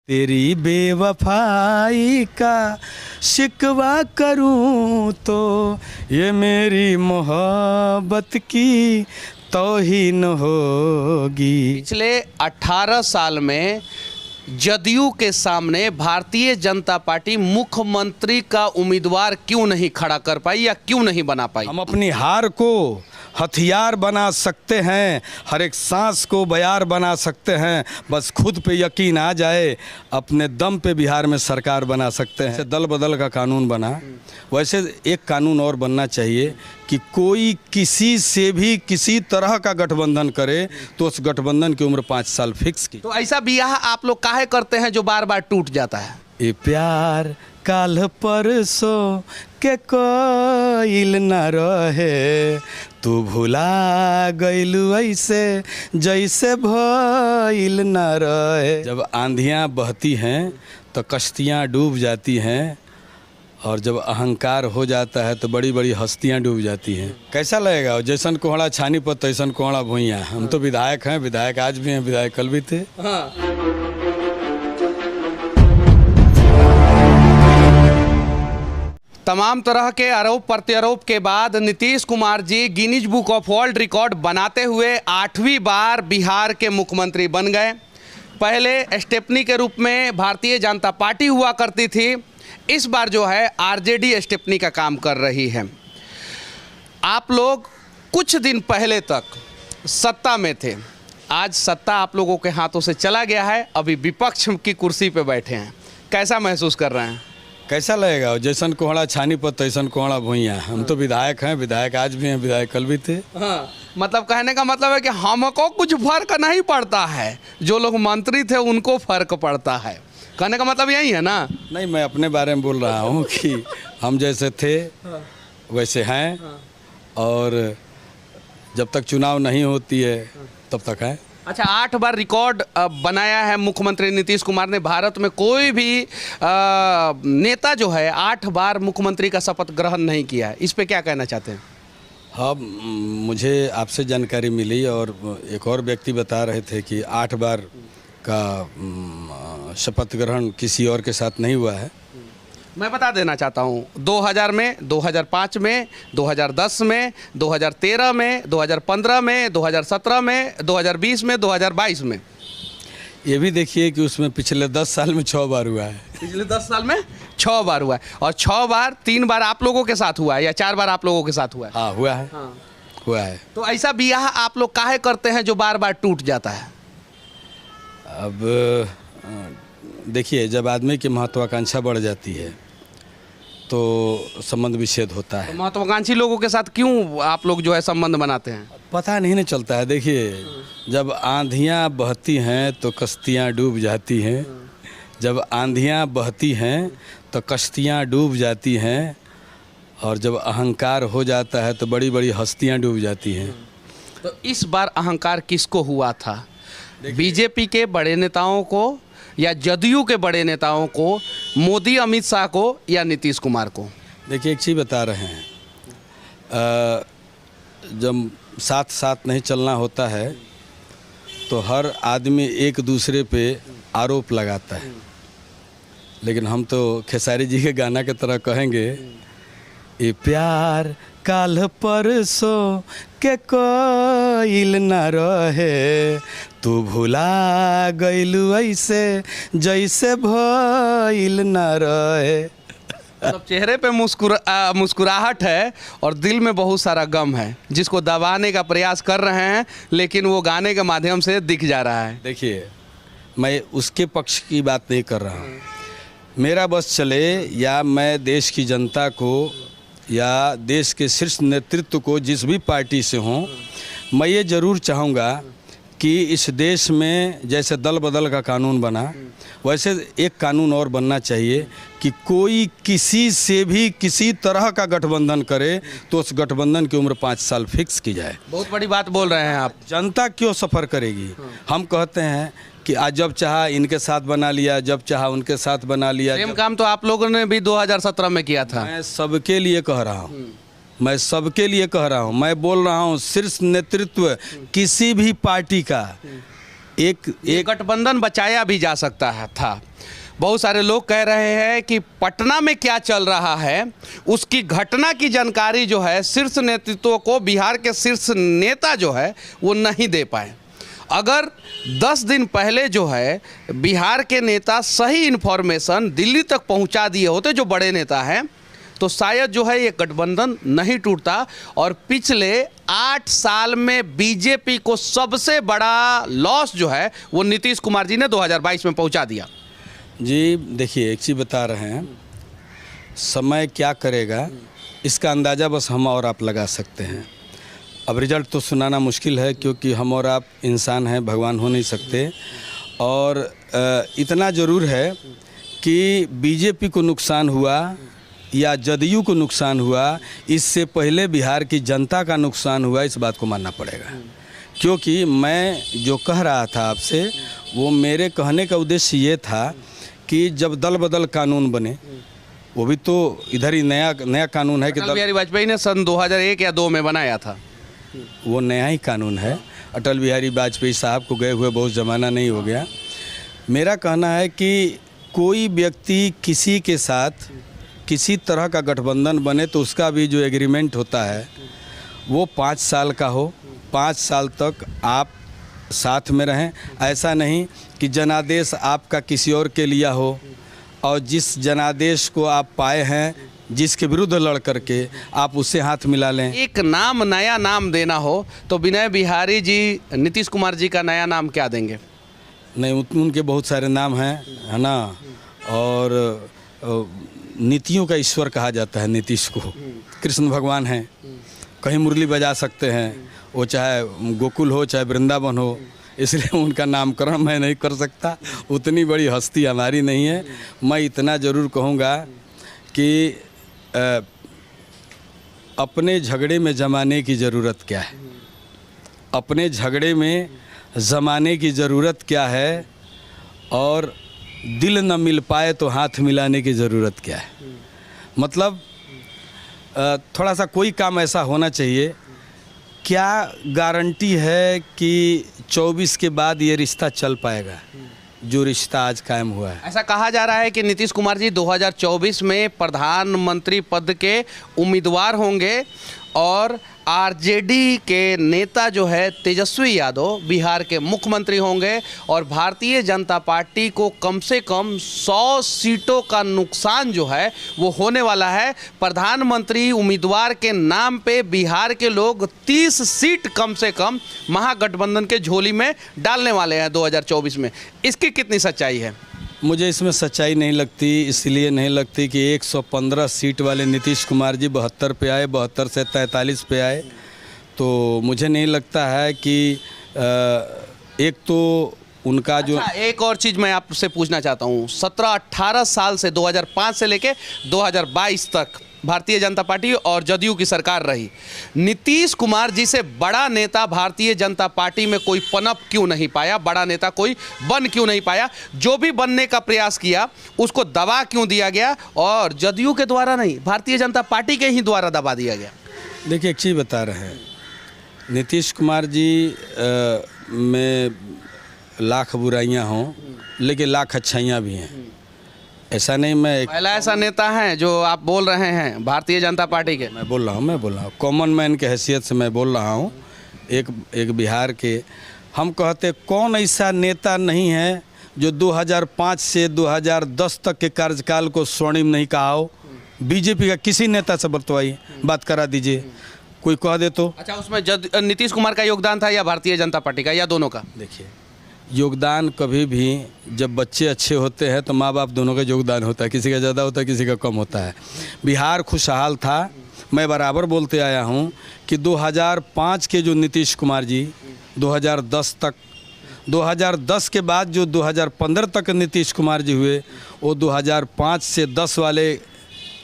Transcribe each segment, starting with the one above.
तेरी बेवफाई का शिकवा करूं तो ये मेरी मोहब्बत की तौहीन होगी। पिछले 18 साल में जदयू के सामने भारतीय जनता पार्टी मुख्यमंत्री का उम्मीदवार क्यों नहीं खड़ा कर पाई या क्यों नहीं बना पाई? हम अपनी हार को हथियार बना सकते हैं, हर एक सांस को बयार बना सकते हैं, बस खुद पे यकीन आ जाए अपने दम पे बिहार में सरकार बना सकते हैं। जैसे दल बदल का कानून बना, वैसे एक कानून और बनना चाहिए कि कोई किसी से भी किसी तरह का गठबंधन करे तो उस गठबंधन की उम्र 5 साल फिक्स की। तो ऐसा बियाह आप लोग काहे करते हैं जो बार बार टूट जाता है? ये प्यार काल परसों के कोइल न रहे, तू भुला गइलू ऐसे जैसे भइल न रहे। जब आंधियाँ बहती हैं तो कश्तियाँ डूब जाती हैं, और जब अहंकार हो जाता है तो बड़ी बड़ी हस्तियाँ डूब जाती हैं। कैसा लगेगा? जैसन कोहड़ा छानी पर तैसन कोहड़ा भुइयाँ। हम तो विधायक हैं, विधायक आज भी हैं, विधायक कल भी थे। हाँ। तमाम तरह के आरोप प्रत्यारोप के बाद Nitish Kumar ji Guinness book of world record बनाते हुए 8वीं बार बिहार के मुख्यमंत्री बन गए। पहले स्टेपनी के रूप में भारतीय जनता पार्टी हुआ करती थी, इस बार जो है आरजेडी स्टेपनी का काम कर रही है। आप लोग कुछ दिन पहले तक सत्ता में थे, आज सत्ता आप लोगों के हाथों से चला गया है, अभी विपक्ष की कुर्सी पे बैठे हैं। कैसा महसूस कर रहे हैं? कैसा लगेगा? जैसन कोहड़ा छानी पर तैसन कोहड़ा भुइयाँ। हम तो विधायक हैं, विधायक आज भी हैं, विधायक कल भी थे। हाँ, मतलब कहने का मतलब है कि हमको कुछ फर्क नहीं पड़ता है, जो लोग मंत्री थे उनको फर्क पड़ता है। कहने का मतलब यही है ना? नहीं, मैं अपने बारे में बोल रहा हूँ कि हम जैसे थे वैसे हैं, और जब तक चुनाव नहीं होती है तब तक है। अच्छा, 8 बार रिकॉर्ड बनाया है मुख्यमंत्री नीतीश कुमार ने। भारत में कोई भी नेता जो है 8 बार मुख्यमंत्री का शपथ ग्रहण नहीं किया है। इस पे क्या कहना चाहते हैं? हाँ, मुझे आपसे जानकारी मिली और एक और व्यक्ति बता रहे थे कि 8 बार का शपथ ग्रहण किसी और के साथ नहीं हुआ है। मैं बता देना चाहता हूँ, 2000 में, 2005 में, 2010 में, 2013 में, 2015 में, 2017 में, 2020 में, 2022 में। ये भी देखिए कि उसमें पिछले 10 साल में 6 बार हुआ है। पिछले 10 साल में 6 बार हुआ है, और 6 बार 3 बार आप लोगों के साथ हुआ है या 4 बार आप लोगों के साथ हुआ है? हाँ, हुआ है। हाँ। हुआ है। तो ऐसा बियाह आप लोग काहे करते हैं जो बार बार टूट जाता है? अब देखिए, जब आदमी की महत्वाकांक्षा बढ़ जाती है तो संबंध विच्छेद होता है। तो महत्वाकांक्षी लोगों के साथ क्यों आप लोग जो है संबंध बनाते हैं? पता नहीं चलता है। देखिए, जब आंधियाँ बहती हैं तो कश्तियाँ डूब जाती हैं, जब आंधियाँ बहती हैं तो कश्तियाँ डूब जाती हैं, और जब अहंकार हो जाता है तो बड़ी बड़ी हस्तियाँ डूब जाती हैं। तो इस बार अहंकार किसको हुआ था? बीजेपी के बड़े नेताओं को, या जदयू के बड़े नेताओं को, मोदी अमित शाह को, या नीतीश कुमार को? देखिए, एक चीज़ बता रहे हैं, जब साथ साथ नहीं चलना होता है तो हर आदमी एक दूसरे पे आरोप लगाता है, लेकिन हम तो खेसारी जी के गाना की तरह कहेंगे, ये प्यार काल परसों के कोइल न रहे, तू भुला गइलू ऐसे जैसे भइल न रहे। मतलब चेहरे पे मुस्कुराहट है और दिल में बहुत सारा गम है, जिसको दबाने का प्रयास कर रहे हैं, लेकिन वो गाने के माध्यम से दिख जा रहा है। देखिए, मैं उसके पक्ष की बात नहीं कर रहा हूँ। मेरा बस चले, या मैं देश की जनता को या देश के शीर्ष नेतृत्व को, जिस भी पार्टी से हों, मैं ये ज़रूर चाहूँगा कि इस देश में जैसे दल बदल का कानून बना, वैसे एक कानून और बनना चाहिए कि कोई किसी से भी किसी तरह का गठबंधन करे तो उस गठबंधन की उम्र 5 साल फिक्स की जाए। बहुत बड़ी बात बोल रहे हैं आप। जनता क्यों सफ़र करेगी? हम कहते हैं कि आज जब चाहा इनके साथ बना लिया, जब चाहा उनके साथ बना लिया। सेम काम तो आप लोगों ने भी 2017 में किया था। मैं सबके लिए कह रहा हूँ, मैं सबके लिए कह रहा हूँ। मैं बोल रहा हूँ शीर्ष नेतृत्व किसी भी पार्टी का ये गठबंधन बचाया भी जा सकता है था। बहुत सारे लोग कह रहे हैं कि पटना में क्या चल रहा है उसकी घटना की जानकारी जो है शीर्ष नेतृत्व को, बिहार के शीर्ष नेता जो है वो नहीं दे पाए। अगर 10 दिन पहले जो है बिहार के नेता सही इन्फॉर्मेशन दिल्ली तक पहुंचा दिए होते, जो बड़े नेता हैं, तो शायद जो है ये गठबंधन नहीं टूटता और पिछले 8 साल में बीजेपी को सबसे बड़ा लॉस जो है वो नीतीश कुमार जी ने 2022 में पहुंचा दिया। जी देखिए, एक चीज़ बता रहे हैं, समय क्या करेगा इसका अंदाज़ा बस हम और आप लगा सकते हैं। अब रिजल्ट तो सुनाना मुश्किल है क्योंकि हम और आप इंसान हैं, भगवान हो नहीं सकते। और इतना ज़रूर है कि बीजेपी को नुकसान हुआ या जदयू को नुकसान हुआ, इससे पहले बिहार की जनता का नुकसान हुआ, इस बात को मानना पड़ेगा। क्योंकि मैं जो कह रहा था आपसे, वो मेरे कहने का उद्देश्य ये था कि जब दल बदल कानून बने, वो भी तो इधर ही नया कानून है कि अटल बिहारी वाजपेयी ने सन 2001 या 2 में बनाया था। वो नया ही कानून है। अटल बिहारी वाजपेयी साहब को गए हुए बहुत ज़माना नहीं हो गया। मेरा कहना है कि कोई व्यक्ति किसी के साथ किसी तरह का गठबंधन बने तो उसका भी जो एग्रीमेंट होता है वो 5 साल का हो, 5 साल तक आप साथ में रहें। ऐसा नहीं कि जनादेश आपका किसी और के लिया हो और जिस जनादेश को आप पाए हैं, जिसके विरुद्ध लड़ करके आप उससे हाथ मिला लें। एक नाम, नया नाम देना हो तो विनय बिहारी जी नीतीश कुमार जी का नया नाम क्या देंगे? नहीं, उनके बहुत सारे नाम हैं, है ना। और नीतियों का ईश्वर कहा जाता है नीतीश को। कृष्ण भगवान हैं, कहीं मुरली बजा सकते हैं, वो चाहे गोकुल हो चाहे वृंदावन हो, इसलिए उनका नामकरण मैं नहीं कर सकता। उतनी बड़ी हस्ती हमारी नहीं है। मैं इतना ज़रूर कहूँगा कि अपने झगड़े में जमाने की ज़रूरत क्या है, अपने झगड़े में जमाने की ज़रूरत क्या है, और दिल न मिल पाए तो हाथ मिलाने की ज़रूरत क्या है। मतलब थोड़ा सा कोई काम ऐसा होना चाहिए, क्या गारंटी है कि 24 के बाद ये रिश्ता चल पाएगा जो रिश्ता आज कायम हुआ है। ऐसा कहा जा रहा है कि नीतीश कुमार जी 2024 में प्रधानमंत्री पद के उम्मीदवार होंगे और आरजेडी के नेता जो है तेजस्वी यादव बिहार के मुख्यमंत्री होंगे और भारतीय जनता पार्टी को कम से कम 100 सीटों का नुकसान जो है वो होने वाला है। प्रधानमंत्री उम्मीदवार के नाम पे बिहार के लोग 30 सीट कम से कम महागठबंधन के झोली में डालने वाले हैं 2024 में। इसकी कितनी सच्चाई है? मुझे इसमें सच्चाई नहीं लगती, इसलिए नहीं लगती कि 115 सीट वाले नीतीश कुमार जी 72 पे आए, 72 से 43 पे आए। तो मुझे नहीं लगता है कि एक तो उनका जो एक और चीज़ मैं आपसे पूछना चाहता हूँ, 17-18 साल से 2005 से लेके 2022 तक भारतीय जनता पार्टी और जदयू की सरकार रही। नीतीश कुमार जी से बड़ा नेता भारतीय जनता पार्टी में कोई पनप क्यों नहीं पाया, बड़ा नेता कोई बन क्यों नहीं पाया? जो भी बनने का प्रयास किया उसको दबा क्यों दिया गया, और जदयू के द्वारा नहीं, भारतीय जनता पार्टी के ही द्वारा दबा दिया गया? देखिए, एक चीज़ बता रहे हैं, नीतीश कुमार जी में लाख बुराइयां हों लेकिन लाख अच्छाइयां भी हैं। ऐसा नहीं, मैं पहला ऐसा नेता है जो आप बोल रहे हैं भारतीय जनता पार्टी के? मैं बोल रहा हूँ कॉमन मैन के हैसियत से मैं बोल रहा हूँ। एक बिहार के हम कहते कौन ऐसा नेता नहीं है जो 2005 से 2010 तक के कार्यकाल को स्वर्णिम नहीं कहा हो। बीजेपी का किसी नेता से बतवाइए, बात करा दीजिए, कोई कह दे तो। अच्छा, उसमें नीतीश कुमार का योगदान था या भारतीय जनता पार्टी का, या दोनों का? देखिए, योगदान कभी भी जब बच्चे अच्छे होते हैं तो माँ बाप दोनों का योगदान होता है, किसी का ज़्यादा होता है किसी का कम होता है। बिहार खुशहाल था। मैं बराबर बोलते आया हूँ कि 2005 के जो नीतीश कुमार जी 2010 तक, 2010 के बाद जो 2015 तक नीतीश कुमार जी हुए वो 2005 से 10 वाले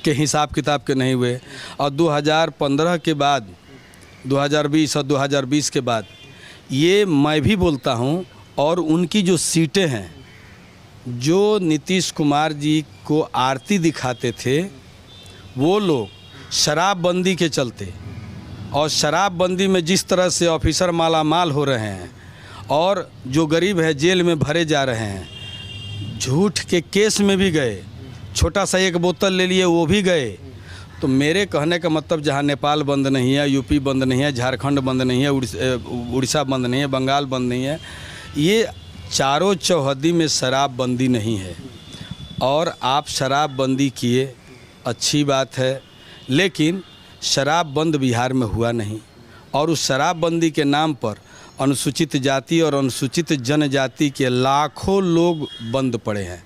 के हिसाब किताब के नहीं हुए, और 2015 के बाद 2020 और 2020 के बाद ये मैं भी बोलता हूँ। और उनकी जो सीटें हैं, जो नीतीश कुमार जी को आरती दिखाते थे वो लोग शराबबंदी के चलते, और शराबबंदी में जिस तरह से ऑफिसर माला माल हो रहे हैं और जो गरीब है जेल में भरे जा रहे हैं, झूठ के केस में भी गए, छोटा सा एक बोतल ले लिए वो भी गए। तो मेरे कहने का मतलब जहाँ नेपाल बंद नहीं है, यूपी बंद नहीं है, झारखंड बंद नहीं है, उड़ीसा बंद नहीं है, बंगाल बंद नहीं है, ये चारों चौहद्दी में शराबबंदी नहीं है। और आप शराबबंदी किए, अच्छी बात है, लेकिन शराब बंद बिहार में हुआ नहीं। और उस शराबबंदी के नाम पर अनुसूचित जाति और अनुसूचित जनजाति के लाखों लोग बंद पड़े हैं,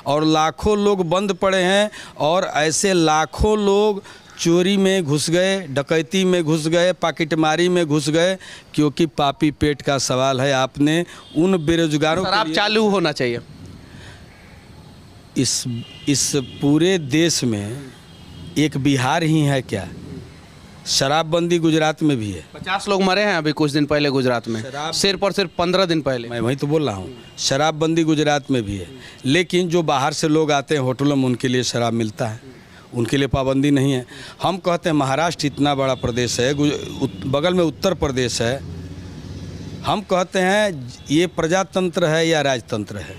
और लाखों लोग बंद पड़े हैं, और ऐसे लाखों लोग चोरी में घुस गए, डकैती में घुस गए, पाकिटमारी में घुस गए, क्योंकि पापी पेट का सवाल है। आपने उन बेरोजगारों शराब चालू होना चाहिए। इस पूरे देश में एक बिहार ही है क्या? शराबबंदी गुजरात में भी है। 50 लोग मरे हैं अभी कुछ दिन पहले गुजरात में, सिर्फ और सिर्फ 15 दिन पहले। मैं वही तो बोल रहा हूँ, शराबबंदी गुजरात में भी है, लेकिन जो बाहर से लोग आते हैं होटलों में, उनके लिए शराब मिलता है, उनके लिए पाबंदी नहीं है। हम कहते हैं महाराष्ट्र इतना बड़ा प्रदेश है, बगल में उत्तर प्रदेश है, हम कहते हैं ये प्रजातंत्र है या राजतंत्र है?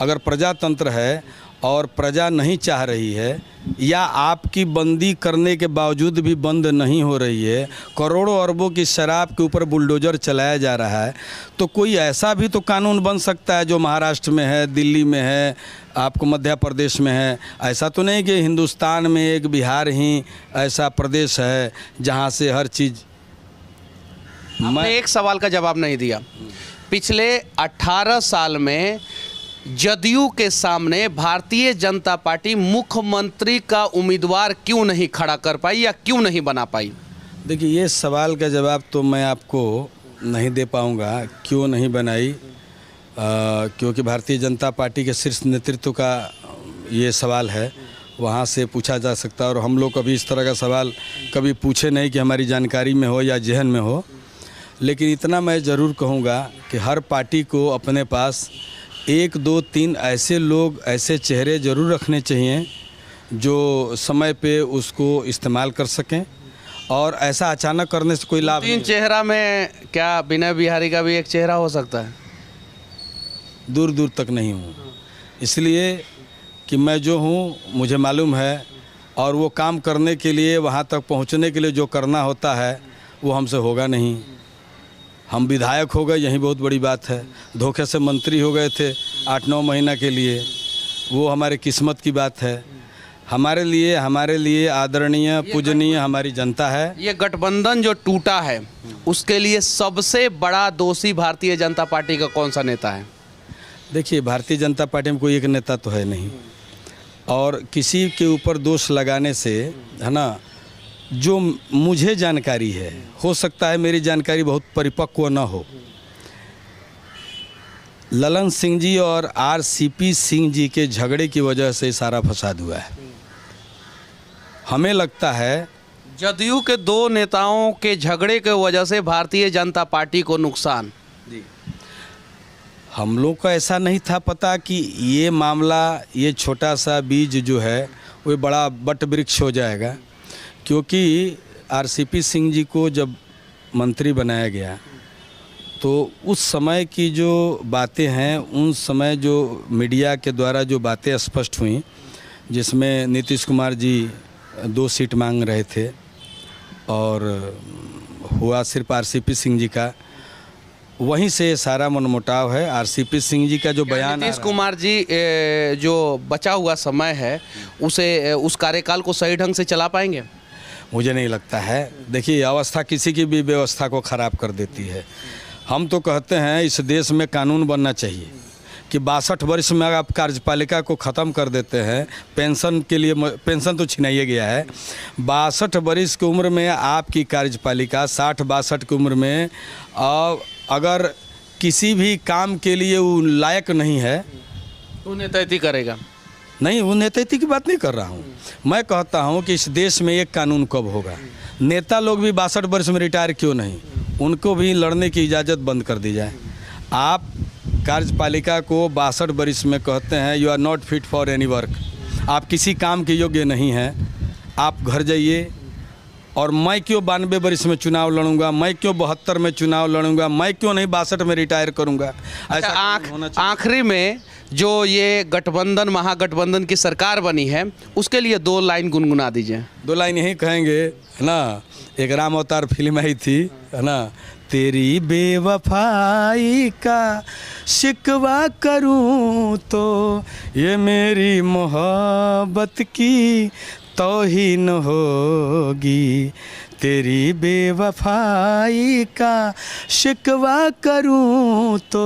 अगर प्रजातंत्र है और प्रजा नहीं चाह रही है, या आपकी बंदी करने के बावजूद भी बंद नहीं हो रही है, करोड़ों अरबों की शराब के ऊपर बुलडोजर चलाया जा रहा है, तो कोई ऐसा भी तो कानून बन सकता है जो महाराष्ट्र में है, दिल्ली में है, आपको मध्य प्रदेश में है। ऐसा तो नहीं कि हिंदुस्तान में एक बिहार ही ऐसा प्रदेश है जहाँ से हर चीज़। मैं एक सवाल का जवाब नहीं दिया। पिछले 18 साल में जदयू के सामने भारतीय जनता पार्टी मुख्यमंत्री का उम्मीदवार क्यों नहीं खड़ा कर पाई या क्यों नहीं बना पाई? देखिए, ये सवाल का जवाब तो मैं आपको नहीं दे पाऊंगा क्यों नहीं बनाई, क्योंकि भारतीय जनता पार्टी के शीर्ष नेतृत्व का ये सवाल है, वहाँ से पूछा जा सकता है। और हम लोग कभी इस तरह का सवाल कभी पूछे नहीं कि हमारी जानकारी में हो या जहन में हो। लेकिन इतना मैं ज़रूर कहूँगा कि हर पार्टी को अपने पास 1, 2, 3 ऐसे लोग, ऐसे चेहरे ज़रूर रखने चाहिए जो समय पे उसको इस्तेमाल कर सकें, और ऐसा अचानक करने से कोई लाभ नहीं। 3 चेहरा में क्या विनय बिहारी का भी एक चेहरा हो सकता है? दूर दूर तक नहीं हूँ, इसलिए कि मैं जो हूँ मुझे मालूम है, और वो काम करने के लिए, वहाँ तक पहुँचने के लिए जो करना होता है वो हमसे होगा नहीं। हम विधायक हो गए, यही बहुत बड़ी बात है। धोखे से मंत्री हो गए थे 8-9 महीना के लिए, वो हमारे किस्मत की बात है। हमारे लिए आदरणीय, पूजनीय हमारी जनता है। ये गठबंधन जो टूटा है उसके लिए सबसे बड़ा दोषी भारतीय जनता पार्टी का कौन सा नेता है? देखिए, भारतीय जनता पार्टी में कोई एक नेता तो है नहीं, और किसी के ऊपर दोष लगाने से, है ना, जो मुझे जानकारी है, हो सकता है मेरी जानकारी बहुत परिपक्व न हो, ललन सिंह जी और आरसीपी सिंह जी के झगड़े की वजह से सारा फसाद हुआ है। हमें लगता है जदयू के 2 नेताओं के झगड़े के वजह से भारतीय जनता पार्टी को नुकसान। हम लोग को ऐसा नहीं था पता कि ये मामला, ये छोटा सा बीज जो है वो बड़ा बट वृक्ष हो जाएगा। क्योंकि आरसीपी सिंह जी को जब मंत्री बनाया गया तो उस समय की जो बातें हैं, उन समय जो मीडिया के द्वारा जो बातें स्पष्ट हुई, जिसमें नीतीश कुमार जी 2 सीट मांग रहे थे और हुआ सिर्फ आरसीपी सिंह जी का, वहीं से सारा मनमुटाव है। आरसीपी सिंह जी का जो बयान, नीतीश कुमार जी जो बचा हुआ समय है उसे, उस कार्यकाल को सही ढंग से चला पाएंगे? मुझे नहीं लगता है। देखिए, अवस्था किसी की भी व्यवस्था को ख़राब कर देती है। हम तो कहते हैं इस देश में कानून बनना चाहिए कि 62 वर्ष में आप कार्यपालिका को ख़त्म कर देते हैं, पेंशन के लिए, पेंशन तो छिनाइया गया है, 62 वर्ष की उम्र में आपकी कार्यपालिका 60-62 की उम्र में अगर किसी भी काम के लिए वो लायक नहीं है तो नेतृत्व करेगा नहीं। वो नेतृत्व की बात नहीं कर रहा हूँ, मैं कहता हूँ कि इस देश में एक कानून कब होगा। नेता लोग भी 62 वर्ष में रिटायर क्यों नहीं, उनको भी लड़ने की इजाज़त बंद कर दी जाए। आप कार्यपालिका को 62 वर्ष में कहते हैं you are not fit for any work, आप किसी काम के योग्य नहीं हैं, आप घर जाइए, और मैं क्यों 92 वर्ष में चुनाव लड़ूंगा, मैं क्यों 72 में चुनाव लड़ूंगा, मैं क्यों नहीं 62 में रिटायर करूंगा। ऐसा नहीं होना चाहिए। आखिरी में जो ये गठबंधन महागठबंधन की सरकार बनी है उसके लिए 2 लाइन गुनगुना दीजिए। 2 लाइन यही कहेंगे, है ना। एक राम अवतार फिल्म आई थी, है ना। तेरी बेवफाई का शिकवा करूं तो ये मेरी मोहब्बत की तौहीन होगी। तेरी बेवफाई का शिकवा करूं तो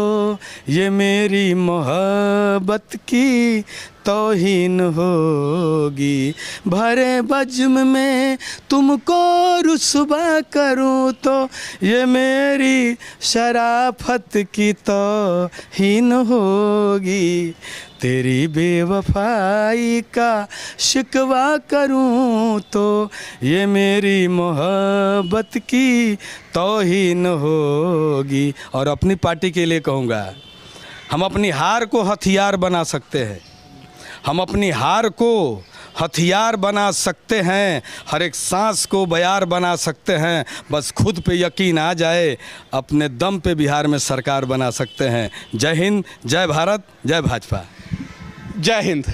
ये मेरी मोहब्बत की तौहीन होगी। भरे बज्म में तुमको रुस्वा करूं तो ये मेरी शराफत की तौहीन होगी। तेरी बेवफाई का शिकवा करूं तो ये मेरी मोहब्बत की तौहीन होगी। और अपनी पार्टी के लिए कहूँगा, हम अपनी हार को हथियार बना सकते हैं, हम अपनी हार को हथियार बना सकते हैं, हर एक सांस को बयार बना सकते हैं। बस खुद पे यकीन आ जाए, अपने दम पे बिहार में सरकार बना सकते हैं। जय हिंद, जय भारत, जय भाजपा। जय हिंद।